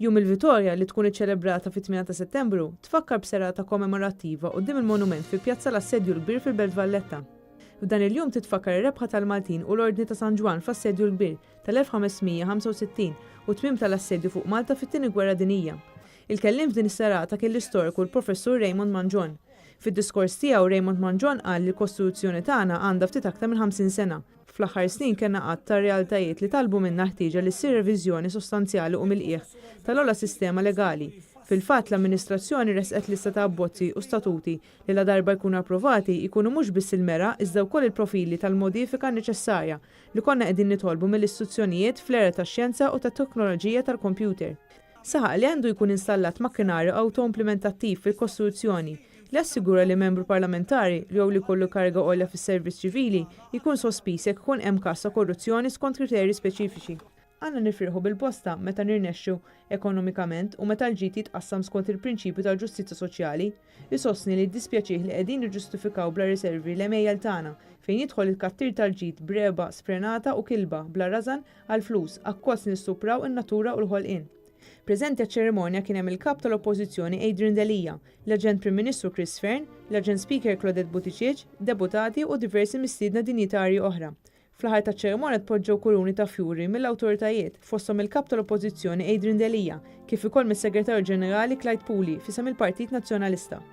Jum il-Vitorja li tkun iċċelebrata fit-8 ta' Settembru tfakkar b'serata kommemorattiva quddiem il-monument fi Pjazza l-Assedju l-Kbir fil-Belt Valletta. F'dan il-jum titfakkar ir-rebħa tal-Maltin u l-Ordni ta' San Ġwan f'Assedju l-Kbir tal-1565 u tmiem tal-assedju fuq Malta fit-Tieni Gwerra Dinjija. Il-kellim f'din is-serata kien l-istoriku l-Professur Raymond Manjon. Fid-diskors tiegħu Raymond Manjon qal li l-Kostituzzjoni tagħna għandha ftit aktar minn 50 sena. Fl-aħħar snin kellna qatt ta' realtajiet li talbu minna ħtieġa li ssir reviżjoni sostanzjali u mill-qiegħ tal-ogħla sistema legali. Fil-fatt l-amministrazzjoni resqet lista ta' abbozzi u statuti li la darba jkunu approvati jkunu mhux biss il-mera iżda wkoll il-profili tal-modifika neċessarja li konna qegħdin nitolbu mill-istituzzjonijiet fl-era tax-xjenza u tat-teknoloġija tal-kompjuter. Saħaq li għandu jkun installat makkinarju auto-implementattiv fil-Kostituzzjoni li assigura li membru parlamentari li jew li jkollu karga għolja fis-servizz ċivili jkun sospiż jekk ikun hemm każ ta' korruzzjoni skont kriterji speċifiċi. Għandna nifirħu bil-posta meta nirnexxu ekonomikament u meta l-ġid jitqassam skont il-prinċipju tal-ġustizzja soċjali, isostni li jiddispjaċih li qegħdin niġġustifikaw bla riservi l-emejjel tagħna fejn jidħol il-kattir tal-ġid breba sprenata u kilba bla rażan għal flus akkost nistupraw in-natura u l-ħolqien. Preżenti għaċ-ċerimonja kien hemm il-kap tal-Oppożizzjoni Adrian Delija, l-Aġent Prim Ministru Chris Fern, l-Aġent Speaker Claudette Buttigieg, deputati u diversi mistiedna dinjitarji oħra. Fl-aħħar taċ-ċerimonja tpoġġew kuruni ta' fjuri mill-awtoritajiet fosthom il-kap tal-Oppożizzjoni Adrian Delija, kif ukoll mis-Segretarju Ġenerali Clyde Pooley fisem il-Partit Nazzjonalista.